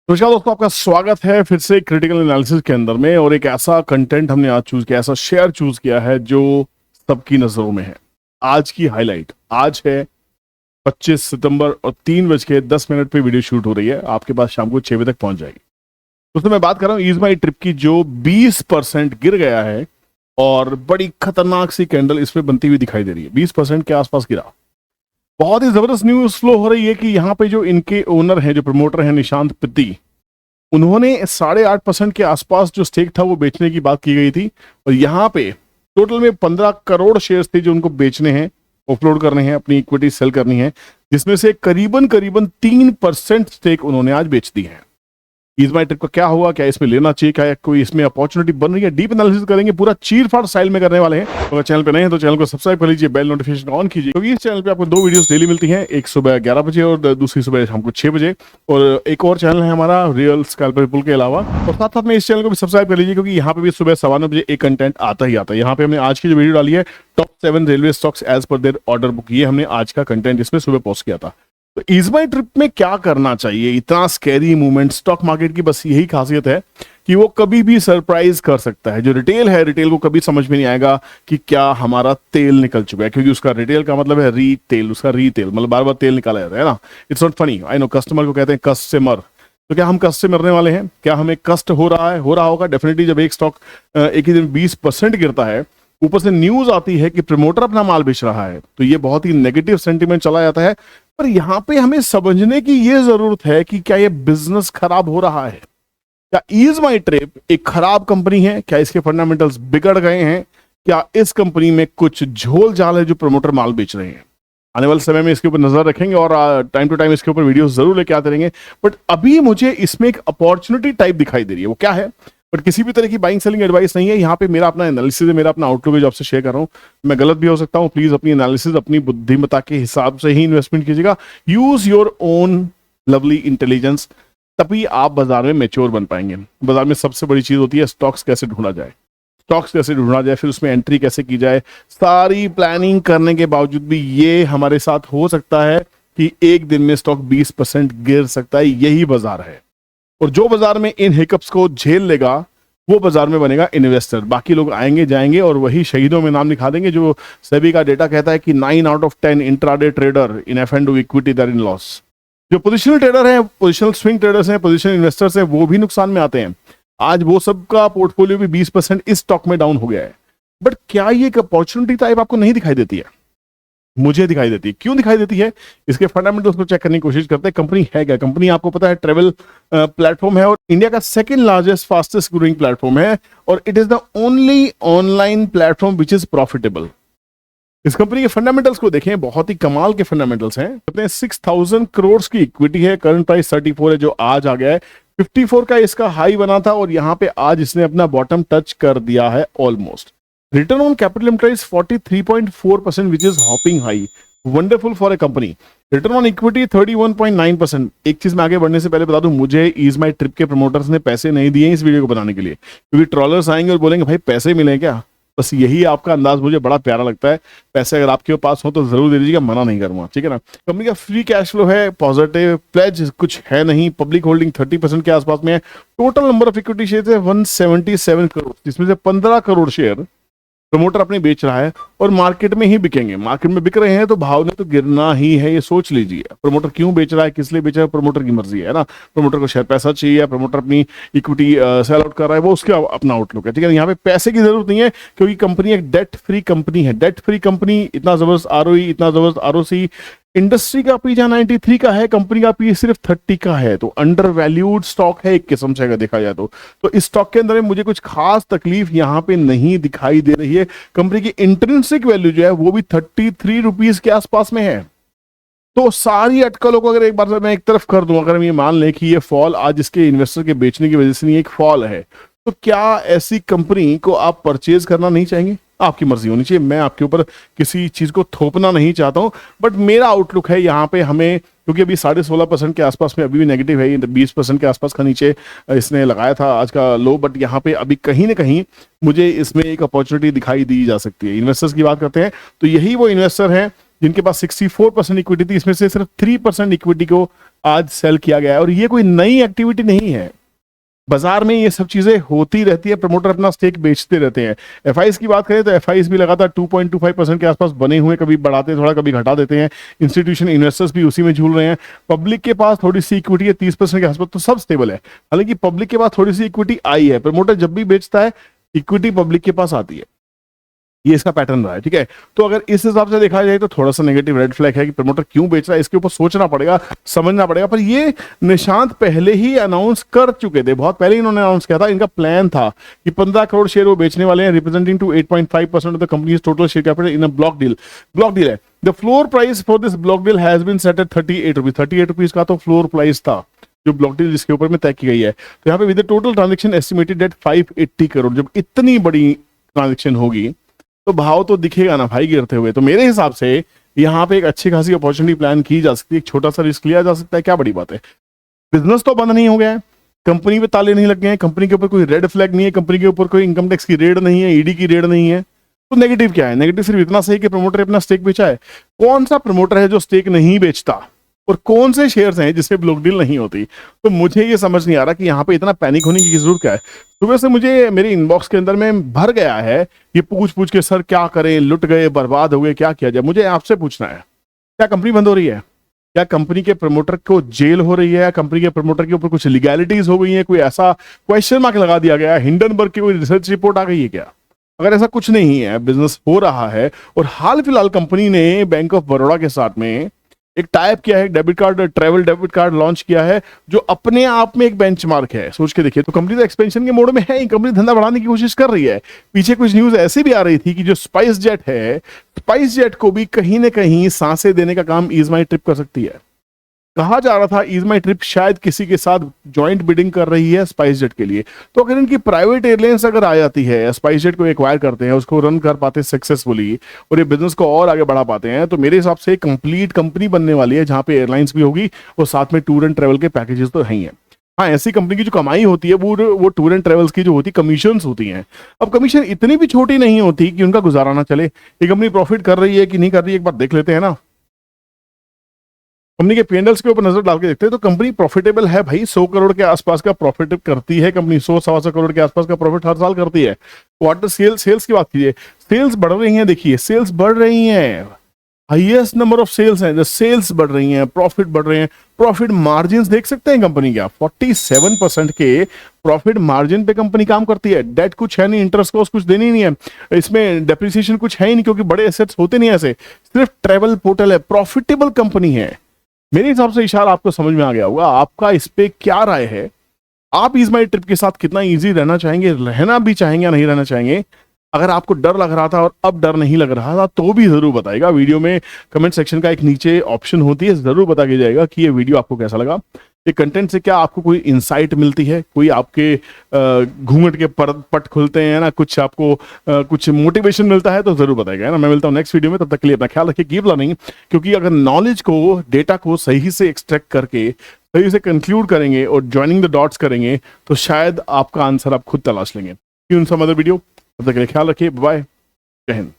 नमस्कार दोस्तों, आपका स्वागत है फिर से क्रिटिकल एनालिसिस के अंदर में। और एक ऐसा कंटेंट हमने आज चूज किया, ऐसा शेयर चूज किया है जो सबकी नजरों में है। आज की हाईलाइट आज है 25 सितंबर और 3:10 पे वीडियो शूट हो रही है, आपके पास शाम को 6 बजे तक पहुंच जाएगी। दोस्तों मैं बात कर रहा हूँ ईज माई ट्रिप की, जो 20% गिर गया है और बड़ी खतरनाक सी कैंडल इसमें बनती हुई दिखाई दे रही है। 20% के आसपास गिरा। बहुत ही जबरदस्त न्यूज फ्लो हो रही है कि यहाँ पे जो इनके ओनर हैं, जो प्रमोटर हैं निशांत पित्ती, उन्होंने 8.5% के आसपास जो स्टेक था वो बेचने की बात की गई थी। और यहाँ पे टोटल में 15 करोड़ शेयर्स थे जो उनको बेचने हैं, ऑफलोड करने हैं, अपनी इक्विटी सेल करनी है, जिसमें से करीबन 3% स्टेक उन्होंने आज बेच दी है। ईज माई ट्रिप का क्या होगा, क्या इसमें लेना चाहिए, क्या कोई इसमें अपॉर्चुनिटी बन रही है, डीप एनालिसिस करेंगे, पूरा चीर फाड़ स्टाइल में करने वाले हैं। तो अगर चैनल पे नए हैं तो चैनल को सब्सक्राइब कर लीजिए, बेल नोटिफिकेशन ऑन कीजिए, क्योंकि इस चैनल पे आपको 2 वीडियोस डेली मिलती हैं, एक सुबह 11 बजे और दूसरी सुबह शाम को 6 बजे। और एक और चैनल है हमारा रियल स्कैल्पर पुल के अलावा, और साथ साथ में इस चैनल को भी सब्सक्राइब कर लीजिए, क्योंकि यहाँ पे भी सुबह 9:15 बजे एक कंटेंट आता ही आता है। यहाँ पे हमने आज की जो वीडियो डाली है, top 7 railway stocks as per their order book, ये हमने आज का कंटेंट इसमें सुबह पोस्ट किया था। तो ईज माई ट्रिप में क्या करना चाहिए, इतना स्कैरी मूवमेंट स्टॉक मार्केट की बस यही खासियत है कि वो कभी भी सरप्राइज कर सकता है। जो रिटेल है, रिटेल को कभी समझ में नहीं आएगा कि क्या हमारा तेल निकल चुका है, क्योंकि उसका रिटेल का मतलब है रीटेल, उसका रीटेल मतलब बार बार तेल निकाला जाता है ना। It's not funny, I know. Customer को कहते हैं कस्टमर, तो क्या हम कष्ट से मरने वाले हैं? क्या हमें कष्ट हो रहा है? हो रहा होगा डेफिनेटली। जब एक स्टॉक एक ही दिन 20% गिरता है, ऊपर से न्यूज आती है कि प्रमोटर अपना माल बेच रहा है, तो ये बहुत ही नेगेटिव सेंटीमेंट चला जाता है। पर यहां पे हमें समझने की ये जरूरत है कि क्या ये बिजनेस खराब हो रहा है? क्या ईज माई ट्रिप एक खराब कंपनी है? क्या इसके फंडामेंटल्स बिगड़ गए हैं? क्या इस कंपनी में कुछ झोल झाल है जो प्रमोटर माल बेच रहे हैं? आने वाले समय में इसके ऊपर नजर रखेंगे और टाइम टू टाइम इसके ऊपर वीडियोस जरूर लेके आते रहेंगे। बट अभी मुझे इसमें एक अपॉर्चुनिटी टाइप दिखाई दे रही है। वो क्या है? बट किसी भी तरह की बाइंग सेलिंग एडवाइस नहीं है। यहाँ पे मेरा अपना एनालिसिस है, मेरा अपना आउटलुक है जो आपसे शेयर कर रहा हूँ। मैं गलत भी हो सकता हूँ, प्लीज अपनी एनालिसिस अपनी बुद्धिमत्ता के हिसाब से ही इन्वेस्टमेंट कीजिएगा। Use your own lovely intelligence, तभी आप बाजार में मेच्योर बन पाएंगे। बाजार में सबसे बड़ी चीज होती है स्टॉक्स कैसे ढूंढा जाए, स्टॉक्स कैसे ढूंढा जाए, फिर उसमें एंट्री कैसे की जाए। सारी प्लानिंग करने के बावजूद भी ये हमारे साथ हो सकता है कि एक दिन में स्टॉक 20% गिर सकता है। यही बाजार है, और जो बाजार में इन हिकअप्स को झेल लेगा वो बाजार में बनेगा इन्वेस्टर। बाकी लोग आएंगे जाएंगे और वही शहीदों में नाम लिखा देंगे। जो सेबी का डेटा कहता है कि 9 out of 10 intraday trader in F&O equity दर इन लॉस। जो पोजिशनल ट्रेडर हैं, पोजिशनल स्विंग ट्रेडर्स हैं, पोजिशनल इन्वेस्टर्स हैं, वो भी नुकसान में आते हैं। आज वो सबका पोर्टफोलियो भी 20% इस स्टॉक में डाउन हो गया है। बट क्या ये एक अपॉर्चुनिटी टाइप आपको नहीं दिखाई देती है? मुझे दिखाई देती है। क्यों दिखाई देती है? इसके फंडामेंटल्स को चेक करने की कोशिश करते हैं। कंपनी है क्या? कंपनी आपको पता है ट्रेवल प्लेटफॉर्म है और इंडिया का second largest fastest growing platform है, और it is the only online platform which is profitable. इस कंपनी के फंडामेंटल्स को देखें, बहुत ही कमाल के फंडामेंटल्स हैं। 6,000 करोड़ की इक्विटी है, करंट प्राइस 34 है जो आज आ गया है। 54 का इसका हाई बना था और यहां पे आज इसने अपना बॉटम टच कर दिया है almost. Return on capital employed is 43.4%, which is hopping high, wonderful for a company. Return on equity 31.9%। एक चीज मैं आगे बढ़ने से पहले बता दूं, मुझे ईज माई ट्रिप के प्रमोटर्स ने पैसे नहीं दिए इस वीडियो को बनाने के लिए, क्योंकि ट्रॉलर्स आएंगे और बोलेंगे भाई पैसे मिले क्या? बस यही आपका अंदाज मुझे बड़ा प्यारा लगता है। पैसे अगर आपके पास हो तो जरूर दे दीजिएगा, मना नहीं करूंगा, ठीक है ना। कंपनी का फ्री कैश फ्लो है पॉजिटिव, प्लेज कुछ है नहीं, पब्लिक होल्डिंग 30% के आसपास में है। Total number of equity share है 177 करोड़, जिसमें से 15 करोड़ शेयर प्रमोटर अपने बेच रहा है और मार्केट में ही बिकेंगे। मार्केट में बिक रहे हैं तो भाव ने तो गिरना ही है, ये सोच लीजिए। प्रमोटर क्यों बेच रहा है, किस लिए बेच रहा है, प्रमोटर की मर्जी है ना। प्रमोटर को शेयर पैसा चाहिए, प्रमोटर अपनी इक्विटी सेल आउट कर रहा है, वो उसका अपना आउटलुक है, ठीक है। यहाँ पे पैसे की जरूरत नहीं है, क्योंकि कंपनी एक डेट फ्री कंपनी है। डेट फ्री कंपनी, इतना जबरदस्त ROE, इतना जबरदस्त ROC। इंडस्ट्री का पी जहां 93 का है, कंपनी का पी सिर्फ 30 का है, तो अंडर वैल्यूड स्टॉक है एक किस्म से अगर देखा जाए तो इस स्टॉक के अंदर मुझे कुछ खास तकलीफ यहां पे नहीं दिखाई दे रही है। कंपनी की इंट्रिंसिक वैल्यू जो है वो भी 33 रुपीज के आसपास में है। तो सारी अटकलों को अगर एक बार मैं एक तरफ कर दूं, अगर हम ये मान लें कि ये फॉल आज इसके इन्वेस्टर के बेचने की वजह से नहीं, एक फॉल है, तो क्या ऐसी कंपनी को आप परचेज करना नहीं चाहेंगे? आपकी मर्जी होनी चाहिए, मैं आपके ऊपर किसी चीज को थोपना नहीं चाहता हूं। बट मेरा आउटलुक है यहाँ पे हमें, क्योंकि अभी 16.5% के आसपास में अभी भी नेगेटिव है, 20% के आसपास का नीचे इसने लगाया था आज का लो। बट यहाँ पे अभी कहीं ना कहीं मुझे इसमें एक अपॉर्चुनिटी दिखाई दी जा सकती है। इन्वेस्टर्स की बात करते हैं तो यही वो इन्वेस्टर हैं जिनके पास 64% इक्विटी थी, इसमें से सिर्फ 3% इक्विटी को आज सेल किया गया है। और ये कोई नई एक्टिविटी नहीं है, बाजार में ये सब चीजें होती रहती है, प्रमोटर अपना स्टेक बेचते रहते हैं। एफआईएस की बात करें तो एफआईएस भी लगातार 2.25% के आसपास बने हुए, कभी बढ़ाते थोड़ा कभी घटा देते हैं। इंस्टीट्यूशन इन्वेस्टर्स भी उसी में झूल रहे हैं। पब्लिक के पास थोड़ी सी इक्विटी है 30% के आसपास, तो सब स्टेबल है। हालांकि पब्लिक के पास थोड़ी सी इक्विटी आई है, प्रमोटर जब भी बेचता है इक्विटी पब्लिक के पास आती है, ये इसका पैटर्न रहा है। ठीक है, तो अगर इस हिसाब से देखा जाए तो थोड़ा सा नेगेटिव रेड फ्लैग है कि प्रमोटर क्यों बेच रहा है, इसके ऊपर सोचना पड़ेगा, समझना पड़ेगा। पर ये निशांत पहले ही अनाउंस कर चुके थे, बहुत पहले इन्होंने अनाउंस किया था। इनका प्लान था कि 15 करोड़ शेयर वो बेचने वाले हैं, representing to 8.5% of the company's total share capital in a block deal. Block deal है। The floor price for this block deal has been set at 38 rupees. 38 rupees का तो फ्लोर प्राइस था जो ब्लॉक डील जिसके ऊपर में तय की गई है। तो यहाँ पे with total transaction estimated at 580 crore. जब इतनी बड़ी ट्रांजेक्शन होगी तो भाव तो दिखेगा ना भाई गिरते हुए। तो मेरे हिसाब से यहाँ पे एक अच्छी खासी अपॉर्चुनिटी प्लान की जा सकती है, एक छोटा सा रिस्क लिया जा सकता है, क्या बड़ी बात है। बिजनेस तो बंद नहीं हो गया है, कंपनी पे ताले नहीं लग गए हैं, कंपनी के ऊपर कोई रेड फ्लैग नहीं है, कंपनी के ऊपर कोई इनकम टैक्स की रेड नहीं है, ईडी की रेड नहीं है। तो नेगेटिव क्या है? नेगेटिव सिर्फ इतना सही कि प्रमोटर अपना स्टेक बेचा है। कौन सा प्रमोटर है जो स्टेक नहीं बेचता, और कौन से शेयर्स हैं जिसमें ब्लॉक डील नहीं होती? तो मुझे ये समझ नहीं आ रहा कि यहाँ पे इतना पैनिक होने की जरूरत क्या है। सुबह से मुझे मेरे इनबॉक्स के अंदर में भर गया है ये पूछ के, सर क्या करें, लुट गए, बर्बाद हो गए, क्या किया जाए। मुझे आपसे पूछना है, क्या कंपनी बंद हो रही है? क्या कंपनी के प्रमोटर को जेल हो रही है? कंपनी के प्रमोटर के ऊपर कुछ लीगैलिटीज हो गई है? कोई ऐसा क्वेश्चन मार्क लगा दिया गया है? हिंडनबर्ग की कोई रिसर्च रिपोर्ट आ गई है क्या? अगर ऐसा कुछ नहीं है, बिजनेस हो रहा है, और हाल फिलहाल कंपनी ने बैंक ऑफ बड़ौदा के साथ में एक टाइप किया है, debit card, travel debit card launch किया है, जो अपने आप में एक बेंचमार्क है। सोच के देखिए, तो कंपनी तो एक्सपेंशन के मोड में है, कंपनी धंधा बढ़ाने की कोशिश कर रही है। पीछे कुछ न्यूज ऐसी भी आ रही थी कि जो स्पाइस जेट है, स्पाइस जेट को भी कहीं ना कहीं सांसें देने का काम ईज माई ट्रिप कर सकती है। कहा जा रहा था ईज माई ट्रिप शायद किसी के साथ ज्वाइंट बिडिंग कर रही है स्पाइस जेट के लिए। तो अगर इनकी प्राइवेट एयरलाइंस अगर आ जाती है, स्पाइस जेट को एक्वायर करते हैं, उसको रन कर पाते हैं सक्सेसफुली, और ये बिजनेस को और आगे बढ़ा पाते हैं, तो मेरे हिसाब से कंप्लीट कंपनी बनने वाली है, जहां पे एयरलाइंस भी होगी और साथ में टूर एंड ट्रेवल के पैकेजेस तो है ही है। हाँ, ऐसी कंपनी की जो कमाई होती है वो टूर एंड ट्रेवल्स की जो होती है कमीशंस होती हैं। अब कमीशन इतनी भी छोटी नहीं होती कि उनका गुजारा ना चले। ये कंपनी प्रॉफिट कर रही है कि नहीं कर रही है, एक बार देख लेते हैं ना। कंपनी के पीएनएल्स के ऊपर नजर डाल के देखते हैं तो कंपनी प्रॉफिटेबल है भाई। 100 करोड़ के आसपास का प्रॉफिट करती है कंपनी, 100-125 करोड़ के आसपास का प्रॉफिट हर साल करती है। क्वार्टर सेल्स की बात कीजिए, सेल्स बढ़ रही हैं। देखिए सेल्स बढ़ रही हैं, हाईएस्ट नंबर ऑफ सेल्स हैं, सेल्स बढ़ रही हैं, प्रॉफिट बढ़ रहे हैं। प्रॉफिट मार्जिन देख सकते हैं कंपनी का, 47% के प्रॉफिट मार्जिन पे कंपनी काम करती है। डेट कुछ है नहीं, इंटरेस्ट कॉस्ट कुछ देनी नहीं है, इसमें डेप्रिसिएशन कुछ है ही नहीं, क्योंकि बड़े एसेट्स होते नहीं ऐसे। सिर्फ ट्रेवल पोर्टल है, प्रॉफिटेबल कंपनी है। मेरे हिसाब से इशारा आपको समझ में आ गया होगा। आपका इस पे क्या राय है? आप ईज माई ट्रिप के साथ कितना इजी रहना चाहेंगे, रहना भी चाहेंगे या नहीं रहना चाहेंगे? अगर आपको डर लग रहा था और अब डर नहीं लग रहा था तो भी जरूर बताइएगा। वीडियो में कमेंट सेक्शन का एक नीचे ऑप्शन होती है, जरूर बता के जाएगा कि ये वीडियो आपको कैसा लगा। ये कंटेंट से क्या आपको कोई इंसाइट मिलती है, कोई आपके घूंघट के पट खुलते हैं ना, कुछ आपको कुछ मोटिवेशन मिलता है, तो जरूर बताइएगा ना। मैं मिलता हूँ नेक्स्ट वीडियो में, तब तक के लिए अपना ख्याल रखिए, कीप लर्निंग। क्योंकि अगर नॉलेज को, डेटा को सही से एक्सट्रैक्ट करके सही से कंक्लूड करेंगे और ज्वाइनिंग द डॉट्स करेंगे, तो शायद आपका आंसर आप खुद तलाश लेंगे। सम अदर वीडियो, तब तक के लिए ख्याल रखिए, बाय, जय हिंद।